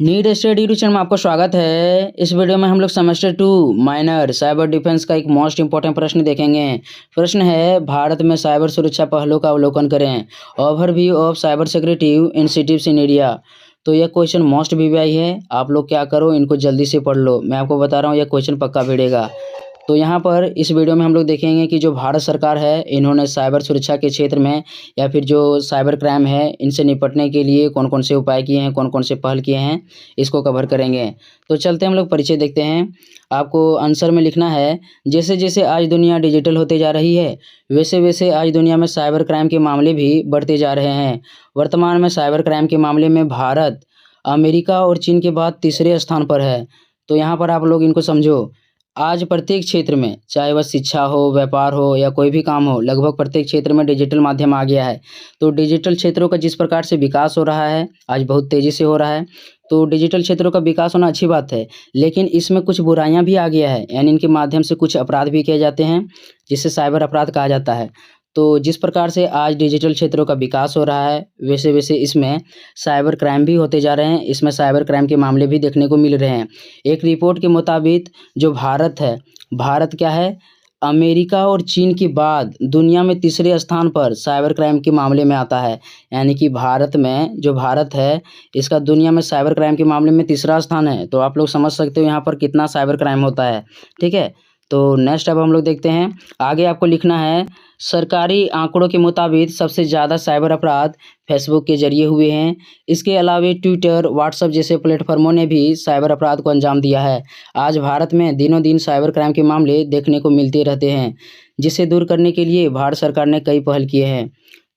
NEET study tuition में आपका स्वागत है। इस वीडियो में हम लोग सेमेस्टर 2 माइनर साइबर डिफेंस का एक मोस्ट इंपॉर्टेंट प्रश्न देखेंगे। प्रश्न है, भारत में साइबर सुरक्षा पहलुओं का अवलोकन करें। Overview of cyber security initiatives in India. तो यह क्वेश्चन मोस्ट वीवीआई है। आप लोग क्या करो, इनको जल्दी से पढ़ लो। मैं आपको बता रहा हूँ, यह क्वेश्चन पक्का भिड़ेगा। तो यहाँ पर इस वीडियो में हम लोग देखेंगे कि जो भारत सरकार है, इन्होंने साइबर सुरक्षा के क्षेत्र में या फिर जो साइबर क्राइम है, इनसे निपटने के लिए कौन कौन से उपाय किए हैं, कौन कौन से पहल किए हैं, इसको कवर करेंगे। तो चलते हम लोग परिचय देखते हैं। आपको आंसर में लिखना है, जैसे जैसे आज दुनिया डिजिटल होते जा रही है, वैसे वैसे आज दुनिया में साइबर क्राइम के मामले भी बढ़ते जा रहे हैं। वर्तमान में साइबर क्राइम के मामले में भारत अमेरिका और चीन के बाद तीसरे स्थान पर है। तो यहाँ पर आप लोग इनको समझो। आज प्रत्येक क्षेत्र में, चाहे वह शिक्षा हो, व्यापार हो या कोई भी काम हो, लगभग प्रत्येक क्षेत्र में डिजिटल माध्यम आ गया है। तो डिजिटल क्षेत्रों का जिस प्रकार से विकास हो रहा है, आज बहुत तेज़ी से हो रहा है। तो डिजिटल क्षेत्रों का विकास होना अच्छी बात है, लेकिन इसमें कुछ बुराइयां भी आ गया है, यानी इनके माध्यम से कुछ अपराध भी किए जाते हैं, जिसे साइबर अपराध कहा जाता है। तो जिस प्रकार से आज डिजिटल क्षेत्रों का विकास हो रहा है, वैसे वैसे इसमें साइबर क्राइम भी होते जा रहे हैं। इसमें साइबर क्राइम के मामले भी देखने को मिल रहे हैं। एक रिपोर्ट के मुताबिक जो भारत है, भारत क्या है, अमेरिका और चीन के बाद दुनिया में तीसरे स्थान पर साइबर क्राइम के मामले में आता है। यानी कि भारत में, जो भारत है, इसका दुनिया में साइबर क्राइम के मामले में तीसरा स्थान है। तो आप लोग समझ सकते हो यहाँ पर कितना साइबर क्राइम होता है। ठीक है, तो नेक्स्ट अब हम लोग देखते हैं। आगे आपको लिखना है, सरकारी आंकड़ों के मुताबिक सबसे ज़्यादा साइबर अपराध फेसबुक के जरिए हुए हैं। इसके अलावा ट्विटर, व्हाट्सएप जैसे प्लेटफॉर्मों ने भी साइबर अपराध को अंजाम दिया है। आज भारत में दिनों दिन साइबर क्राइम के मामले देखने को मिलते रहते हैं, जिसे दूर करने के लिए भारत सरकार ने कई पहल किए हैं।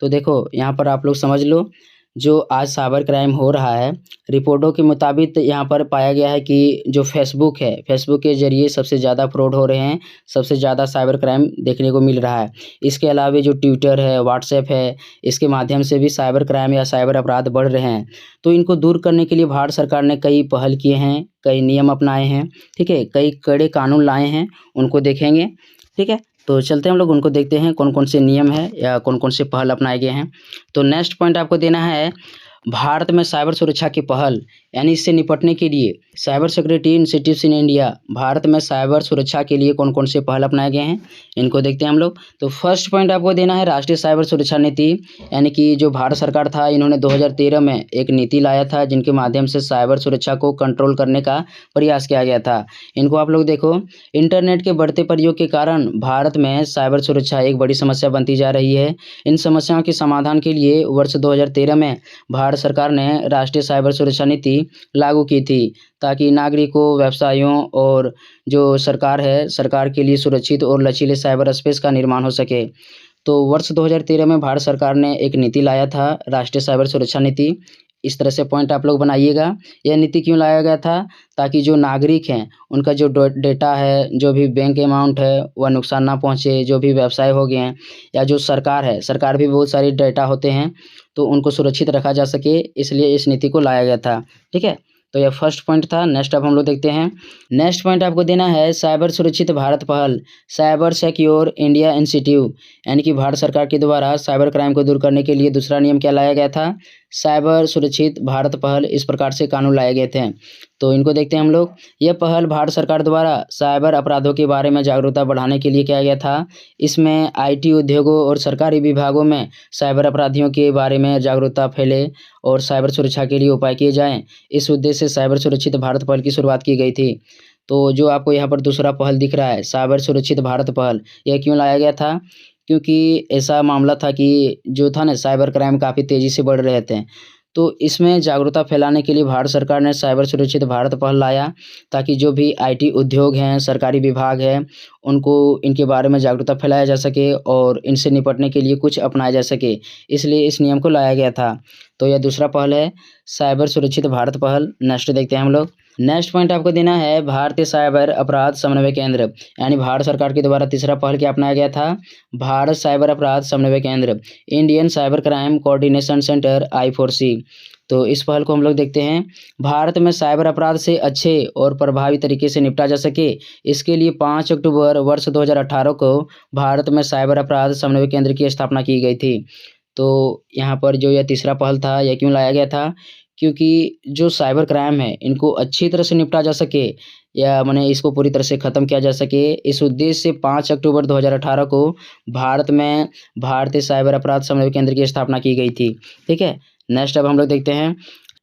तो देखो, यहाँ पर आप लोग समझ लो, जो आज साइबर क्राइम हो रहा है, रिपोर्टों के मुताबिक यहाँ पर पाया गया है कि जो फेसबुक है, फेसबुक के ज़रिए सबसे ज़्यादा फ्रॉड हो रहे हैं, सबसे ज़्यादा साइबर क्राइम देखने को मिल रहा है। इसके अलावा जो ट्विटर है, व्हाट्सएप है, इसके माध्यम से भी साइबर क्राइम या साइबर अपराध बढ़ रहे हैं। तो इनको दूर करने के लिए भारत सरकार ने कई पहल किए हैं, कई नियम अपनाए हैं। ठीक है, कई कड़े कानून लाए हैं, उनको देखेंगे। ठीक है, तो चलते हैं हम लोग उनको देखते हैं, कौन कौन से नियम है या कौन कौन से पहल अपनाए गए हैं। तो नेक्स्ट पॉइंट आपको देना है, भारत में साइबर सुरक्षा की पहल, यानी इससे निपटने के लिए cyber security initiatives in India. Bharat में साइबर सुरक्षा के लिए कौन कौन से पहल अपनाए गए हैं, इनको देखते हैं हम लोग। तो फर्स्ट पॉइंट आपको देना है, राष्ट्रीय साइबर सुरक्षा नीति। यानी कि जो भारत सरकार था, इन्होंने 2013 में एक नीति लाया था, जिनके माध्यम से साइबर सुरक्षा को कंट्रोल करने का प्रयास किया गया था। इनको आप लोग देखो, इंटरनेट के बढ़ते प्रयोग के कारण भारत में साइबर सुरक्षा एक बड़ी समस्या बनती जा रही है। इन समस्याओं के समाधान के लिए वर्ष 2013 में भारत सरकार ने राष्ट्रीय साइबर सुरक्षा नीति लागू की थी, ताकि नागरिकों, व्यवसायों और जो सरकार है, सरकार के लिए सुरक्षित और लचीले साइबर स्पेस का निर्माण हो सके। तो वर्ष 2013 में भारत सरकार ने एक नीति लाया था, राष्ट्रीय साइबर सुरक्षा नीति। इस तरह से पॉइंट आप लोग बनाइएगा। यह नीति क्यों लाया गया था, ताकि जो नागरिक हैं, उनका जो डेटा है, जो भी बैंक अमाउंट है, वह नुकसान ना पहुंचे। जो भी व्यवसाय हो गए हैं या जो सरकार है, सरकार भी बहुत सारी डेटा होते हैं, तो उनको सुरक्षित रखा जा सके, इसलिए इस नीति को लाया गया था। ठीक है, तो यह फर्स्ट पॉइंट था। नेक्स्ट अब हम लोग देखते हैं। नेक्स्ट पॉइंट आपको देना है, साइबर सुरक्षित भारत पहल, साइबर सिक्योर इंडिया इंस्टीट्यूट। यानी कि भारत सरकार के द्वारा साइबर क्राइम को दूर करने के लिए दूसरा नियम क्या लाया गया था, साइबर सुरक्षित भारत पहल। इस प्रकार से कानून लाए गए थे। तो इनको देखते हैं हम लोग। यह पहल भारत सरकार द्वारा साइबर अपराधों के बारे में जागरूकता बढ़ाने के लिए किया गया था। इसमें आईटी उद्योगों और सरकारी विभागों में साइबर अपराधियों के बारे में जागरूकता फैले और साइबर सुरक्षा के लिए उपाय किए जाएं। इस उद्देश्य से साइबर सुरक्षित भारत पहल की शुरुआत की गई थी। तो जो आपको यहाँ पर दूसरा पहल दिख रहा है, साइबर सुरक्षित भारत पहल, यह क्यों लाया गया था, क्योंकि ऐसा मामला था कि जो था ना, साइबर क्राइम काफ़ी तेज़ी से बढ़ रहे थे। तो इसमें जागरूकता फैलाने के लिए भारत सरकार ने साइबर सुरक्षित भारत पहल लाया, ताकि जो भी आईटी उद्योग हैं, सरकारी विभाग हैं, उनको इनके बारे में जागरूकता फैलाया जा सके और इनसे निपटने के लिए कुछ अपनाया जा सके, इसलिए इस नियम को लाया गया था। तो यह दूसरा पहल है, साइबर सुरक्षित भारत पहल। नेक्स्ट देखते हैं हम लोग। नेक्स्ट पॉइंट आपको देना है, भारतीय साइबर अपराध समन्वय केंद्र। यानी भारत सरकार के द्वारा तीसरा पहल क्या अपनाया गया था, भारत साइबर अपराध समन्वय केंद्र, Indian cyber crime coordination centre I4C। तो इस पहल को हम लोग देखते हैं। भारत में साइबर अपराध से अच्छे और प्रभावी तरीके से निपटा जा सके, इसके लिए 5 अक्टूबर वर्ष 2018 को भारत में साइबर अपराध समन्वय केंद्र की स्थापना की गई थी। तो यहाँ पर जो यह तीसरा पहल था, यह क्यों लाया गया था, क्योंकि जो साइबर क्राइम है इनको अच्छी तरह से निपटा जा सके या माने इसको पूरी तरह से ख़त्म किया जा सके, इस उद्देश्य से 5 अक्टूबर 2018 को भारत में भारतीय साइबर अपराध समन्वय केंद्र की स्थापना की गई थी। ठीक है, नेक्स्ट अब हम लोग देखते हैं।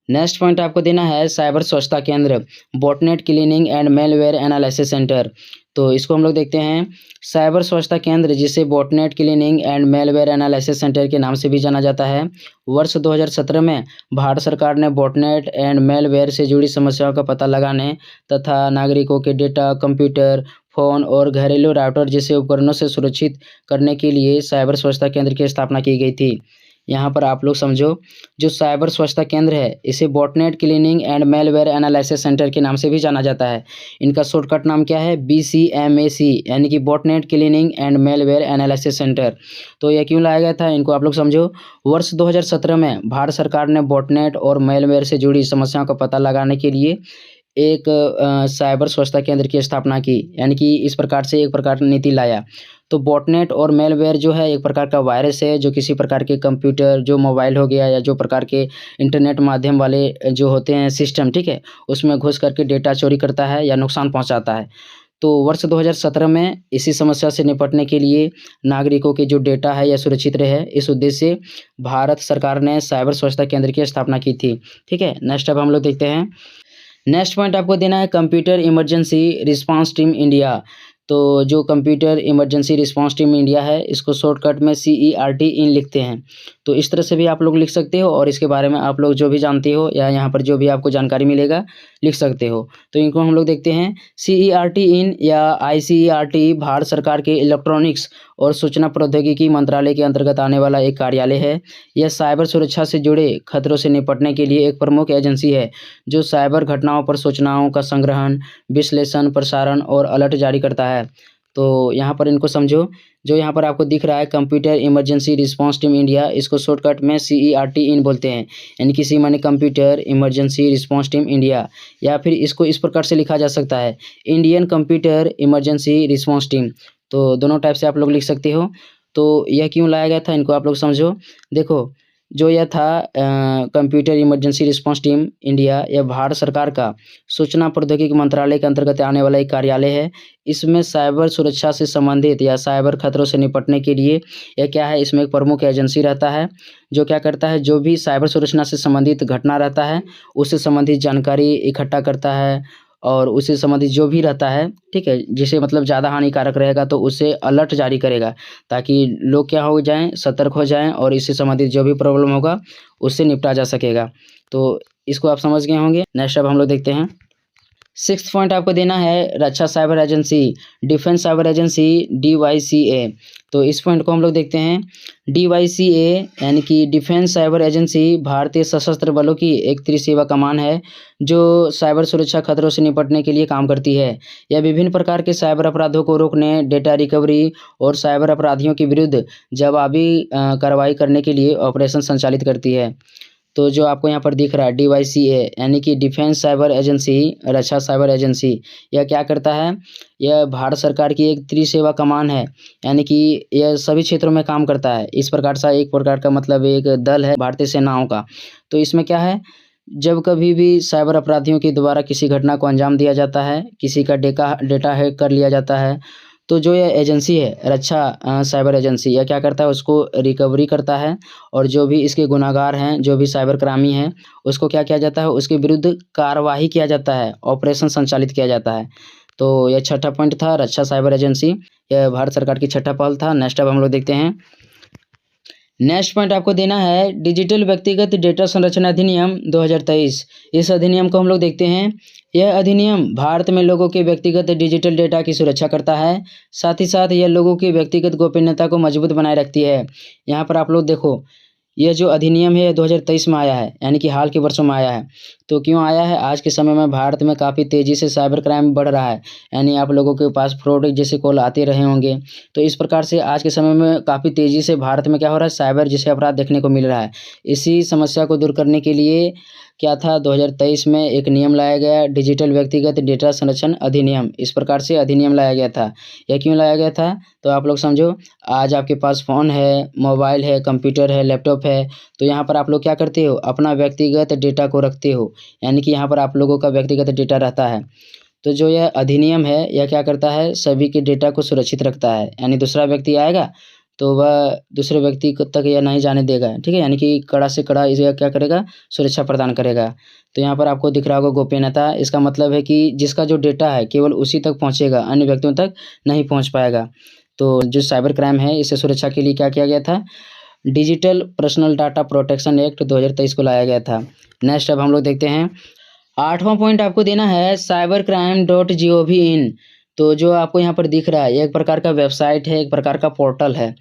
नेक्स्ट पॉइंट आपको देना है साइबर स्वच्छता केंद्र, botnet cleaning and malware analysis centre. तो इसको हम लोग देखते हैं। साइबर स्वच्छता केंद्र, जिसे botnet cleaning and malware analysis centre के नाम से भी जाना जाता है, वर्ष 2017 में भारत सरकार ने बॉटनेट एंड मेलवेयर से जुड़ी समस्याओं का पता लगाने तथा नागरिकों के डेटा, कंप्यूटर, फ़ोन और घरेलू राउटर जैसे उपकरणों से सुरक्षित करने के लिए साइबर स्वच्छता केंद्र की स्थापना की गई थी। यहाँ पर आप लोग समझो, जो साइबर स्वच्छता केंद्र है इसे botnet cleaning and malware analysis centre के नाम से भी जाना जाता है। इनका शॉर्टकट नाम क्या है? BCMAC, यानी कि botnet cleaning and malware analysis centre. तो यह क्यों लाया गया था, इनको आप लोग समझो। वर्ष 2017 में भारत सरकार ने बॉटनेट और मेलवेयर से जुड़ी समस्याओं का पता लगाने के लिए एक साइबर स्वच्छता केंद्र की स्थापना की, यानी कि इस प्रकार से एक प्रकार की नीति लाया। तो बॉटनेट और मेलवेयर जो है एक प्रकार का वायरस है जो किसी प्रकार के कंप्यूटर, जो मोबाइल हो गया या जो प्रकार के इंटरनेट माध्यम वाले जो होते हैं सिस्टम, ठीक है, उसमें घुस करके डेटा चोरी करता है या नुकसान पहुंचाता है। तो वर्ष 2017 में इसी समस्या से निपटने के लिए नागरिकों के जो डेटा है यह सुरक्षित रहे, इस उद्देश्य से भारत सरकार ने साइबर स्वच्छता केंद्र की स्थापना की थी। ठीक है, नेक्स्ट अब हम लोग देखते हैं। नेक्स्ट पॉइंट आपको देना है computer emergency response team India. तो जो computer emergency response team India है इसको शॉर्टकट में CERT इन लिखते हैं। तो इस तरह से भी आप लोग लिख सकते हो और इसके बारे में आप लोग जो भी जानते हो या यहाँ पर जो भी आपको जानकारी मिलेगा लिख सकते हो। तो इनको हम लोग देखते हैं। CERT इन या ICERT भारत सरकार के इलेक्ट्रॉनिक्स और सूचना प्रौद्योगिकी मंत्रालय के अंतर्गत आने वाला एक कार्यालय है। यह साइबर सुरक्षा से जुड़े खतरों से निपटने के लिए एक प्रमुख एजेंसी है जो साइबर घटनाओं पर सूचनाओं का संग्रहण, विश्लेषण, प्रसारण और अलर्ट जारी करता है। तो यहाँ पर इनको समझो, जो यहाँ पर आपको दिख रहा है computer emergency response team India, इसको शॉर्टकट में CERT इन बोलते हैं, यानी कि C माने computer emergency response team India, या फिर इसको इस प्रकार से लिखा जा सकता है Indian computer emergency response team. तो दोनों टाइप से आप लोग लिख सकते हो। तो यह क्यों लाया गया था, इनको आप लोग समझो। देखो, जो यह था computer emergency response team India, यह भारत सरकार का सूचना प्रौद्योगिकी मंत्रालय के अंतर्गत आने वाला एक कार्यालय है। इसमें साइबर सुरक्षा से संबंधित या साइबर खतरों से निपटने के लिए यह क्या है, इसमें एक प्रमुख एजेंसी रहता है जो क्या करता है, जो भी साइबर सुरक्षा से संबंधित घटना रहता है उससे संबंधित जानकारी इकट्ठा करता है और उससे संबंधित जो भी रहता है, ठीक है, जिसे मतलब ज़्यादा हानिकारक रहेगा तो उससे अलर्ट जारी करेगा ताकि लोग क्या हो जाएं, सतर्क हो जाएं और इससे संबंधित जो भी प्रॉब्लम होगा उससे निपटा जा सकेगा। तो इसको आप समझ गए होंगे। नेक्स्ट अब हम लोग देखते हैं। 6th पॉइंट आपको देना है रक्षा cyber agency, defence cyber agency, DYCA। तो इस पॉइंट को हम लोग देखते हैं। DYCA यानी कि डिफेंस साइबर एजेंसी भारतीय सशस्त्र बलों की एक त्रिसेवा कमान है जो साइबर सुरक्षा खतरों से निपटने के लिए काम करती है। यह विभिन्न प्रकार के साइबर अपराधों को रोकने, डेटा रिकवरी और साइबर अपराधियों के विरुद्ध जवाबी कार्रवाई करने के लिए ऑपरेशन संचालित करती है। तो जो आपको यहाँ पर दिख रहा है DYCA यानी कि डिफेंस साइबर एजेंसी, रक्षा साइबर एजेंसी, यह क्या करता है, यह भारत सरकार की एक त्रिसेवा कमान है, यानी कि यह सभी क्षेत्रों में काम करता है। इस प्रकार सा एक प्रकार का मतलब एक दल है भारतीय सेनाओं का। तो इसमें क्या है, जब कभी भी साइबर अपराधियों के द्वारा किसी घटना को अंजाम दिया जाता है, किसी का डेटा हैक कर लिया जाता है, तो जो यह एजेंसी है रक्षा साइबर एजेंसी, यह क्या करता है, उसको रिकवरी करता है और जो भी इसके गुनाहगार हैं, जो भी साइबर क्राइमी हैं, उसको क्या किया जाता है, उसके विरुद्ध कार्यवाही किया जाता है, ऑपरेशन संचालित किया जाता है। तो यह 6ठा पॉइंट था रक्षा साइबर एजेंसी, यह भारत सरकार की 6ठा पहल था। नेक्स्ट अब हम लोग देखते हैं। नेक्स्ट पॉइंट आपको देना है डिजिटल व्यक्तिगत डेटा संरक्षण अधिनियम 2023। इस अधिनियम को हम लोग देखते हैं। यह अधिनियम भारत में लोगों के व्यक्तिगत डिजिटल डेटा की सुरक्षा करता है, साथ ही साथ यह लोगों की व्यक्तिगत गोपनीयता को मजबूत बनाए रखती है। यहाँ पर आप लोग देखो, यह जो अधिनियम है 2023 में आया है, यानी कि हाल के वर्षों में आया है। तो क्यों आया है, आज के समय में भारत में काफ़ी तेज़ी से साइबर क्राइम बढ़ रहा है, यानी आप लोगों के पास फ्रॉड जैसे कॉल आते रहे होंगे। तो इस प्रकार से आज के समय में काफ़ी तेज़ी से भारत में क्या हो रहा है, साइबर जैसे अपराध देखने को मिल रहा है। इसी समस्या को दूर करने के लिए क्या था 2023 में एक नियम लाया गया, डिजिटल व्यक्तिगत डेटा संरक्षण अधिनियम। इस प्रकार से अधिनियम लाया गया था। यह क्यों लाया गया था तो आप लोग समझो। आज आपके पास फ़ोन है, मोबाइल है, कंप्यूटर है, लैपटॉप है, तो यहाँ पर आप लोग क्या करते हो, अपना व्यक्तिगत डेटा को रखते हो, यानी कि यहाँ पर आप लोगों का व्यक्तिगत डेटा रहता है। तो जो यह अधिनियम है यह क्या करता है, सभी के डेटा को सुरक्षित रखता है, यानी दूसरा व्यक्ति आएगा तो वह दूसरे व्यक्ति को तक यह नहीं जाने देगा, ठीक है, यानी कि कड़ा से कड़ा इसे क्या करेगा, सुरक्षा प्रदान करेगा। तो यहाँ पर आपको दिख रहा होगा गोपनीयता, इसका मतलब है कि जिसका जो डेटा है केवल उसी तक पहुँचेगा, अन्य व्यक्तियों तक नहीं पहुँच पाएगा। तो जो साइबर क्राइम है इसे सुरक्षा के लिए क्या किया गया था, digital personal data protection act 2023 को लाया गया था। नेक्स्ट अब हम लोग देखते हैं 8वां पॉइंट आपको देना है cybercrime.gov.in। तो जो आपको यहाँ पर दिख रहा है ये एक प्रकार का वेबसाइट है, एक प्रकार का पोर्टल है।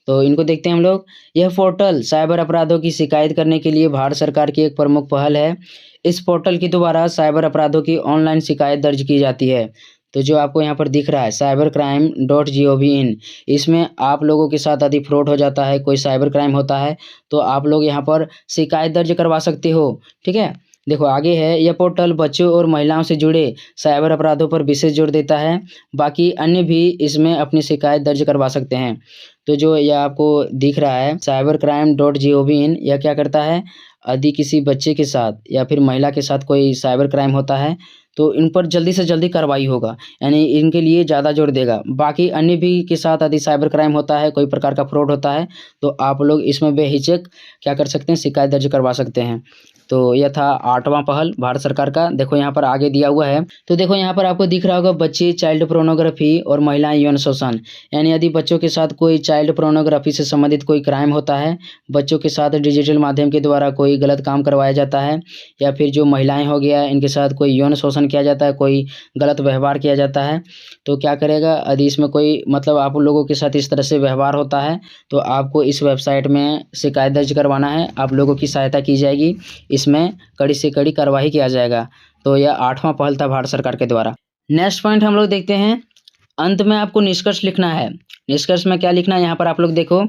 तो इनको देखते हैं हम लोग। यह पोर्टल साइबर अपराधों की शिकायत करने के लिए भारत सरकार की एक प्रमुख पहल है। इस पोर्टल के द्वारा साइबर अपराधों की ऑनलाइन शिकायत दर्ज की जाती है। तो जो आपको यहाँ पर दिख रहा है cybercrime.gov.in, इसमें आप लोगों के साथ यदि फ्रॉड हो जाता है, कोई साइबर क्राइम होता है तो आप लोग यहाँ पर शिकायत दर्ज करवा सकते हो, ठीक है। देखो आगे है, यह पोर्टल बच्चों और महिलाओं से जुड़े साइबर अपराधों पर विशेष जोर देता है। बाकी अन्य भी इसमें अपनी शिकायत दर्ज करवा सकते हैं। तो जो यह आपको दिख रहा है cybercrime.gov.in, यह क्या करता है, यदि किसी बच्चे के साथ या फिर महिला के साथ कोई साइबर क्राइम होता है तो इन पर जल्दी से जल्दी कार्रवाई होगा, यानी इनके लिए ज़्यादा जोर देगा। बाकी अन्य भी के साथ यदि साइबर क्राइम होता है, कोई प्रकार का फ्रॉड होता है तो आप लोग इसमें बेहिचक क्या कर सकते हैं, शिकायत दर्ज करवा सकते हैं। तो यह था 8वां पहल भारत सरकार का। देखो यहाँ पर आगे दिया हुआ है, तो देखो यहाँ पर आपको दिख रहा होगा बच्चे, चाइल्ड पोर्नोग्राफी और महिलाएं यौन शोषण, यानी यदि बच्चों के साथ कोई चाइल्ड पोर्नोग्राफी से संबंधित कोई क्राइम होता है, बच्चों के साथ डिजिटल माध्यम के द्वारा कोई गलत काम करवाया जाता है, या फिर जो महिलाएं हो गया इनके साथ कोई यौन शोषण किया जाता है, कोई गलत व्यवहार किया जाता है, तो क्या करेगा, यदि इसमें कोई मतलब आप लोगों के साथ इस तरह से व्यवहार होता है तो आपको इस वेबसाइट में शिकायत दर्ज करवाना है, आप लोगों की सहायता की जाएगी, इसमें कड़ी से कड़ी कार्रवाई किया जाएगा। तो यह 8वां पहल था भारत सरकार के द्वारा। नेक्स्ट पॉइंट हम लोग देखते हैं, अंत में आपको निष्कर्ष लिखना है। निष्कर्ष में क्या लिखना है, यहाँ पर आप लोग देखो,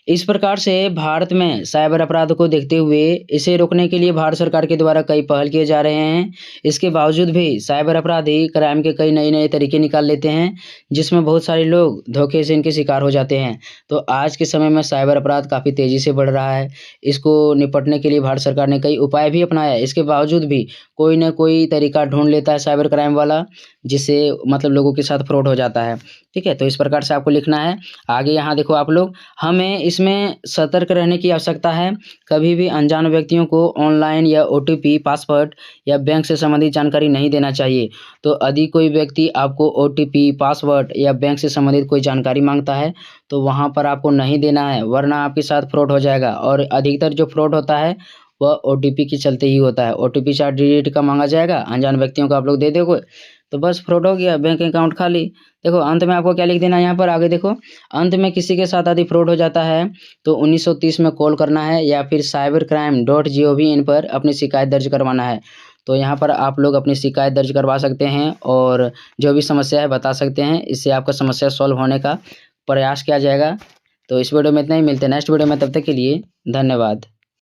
इस प्रकार से भारत में साइबर अपराध को देखते हुए इसे रोकने के लिए भारत सरकार के द्वारा कई पहल किए जा रहे हैं। इसके बावजूद भी साइबर अपराधी क्राइम के कई नए नए तरीके निकाल लेते हैं, जिसमें बहुत सारे लोग धोखे से इनके शिकार हो जाते हैं। तो आज के समय में साइबर अपराध काफ़ी तेज़ी से बढ़ रहा है। इसको निपटने के लिए भारत सरकार ने कई उपाय भी अपनाया है। इसके बावजूद भी कोई ना कोई तरीका ढूंढ लेता है साइबर क्राइम वाला, जिससे मतलब लोगों के साथ फ्रॉड हो जाता है, ठीक है। तो इस प्रकार से आपको लिखना है। आगे यहाँ देखो आप लोग, हमें इसमें सतर्क रहने की आवश्यकता है। कभी भी अनजान व्यक्तियों को ऑनलाइन या OTP, पासवर्ड या बैंक से संबंधित जानकारी नहीं देना चाहिए। तो यदि कोई व्यक्ति आपको OTP, पासवर्ड या बैंक से संबंधित कोई जानकारी मांगता है तो वहाँ पर आपको नहीं देना है, वरना आपके साथ फ्रॉड हो जाएगा। और अधिकतर जो फ्रॉड होता है वह OTP के चलते ही होता है। OTP 4 डिजिट का मांगा जाएगा, अनजान व्यक्तियों को आप लोग दे दोगे तो बस फ्रॉड हो गया, बैंक अकाउंट खाली। देखो अंत में आपको क्या लिख देना है यहाँ पर, आगे देखो, अंत में किसी के साथ यदि फ्रॉड हो जाता है तो 1930 में कॉल करना है या फिर cybercrime.gov.in पर अपनी शिकायत दर्ज करवाना है। तो यहाँ पर आप लोग अपनी शिकायत दर्ज करवा सकते हैं और जो भी समस्या है बता सकते हैं, इससे आपका समस्या सॉल्व होने का प्रयास किया जाएगा। तो इस वीडियो में इतना ही, मिलते हैं नेक्स्ट वीडियो में, तब तक के लिए धन्यवाद।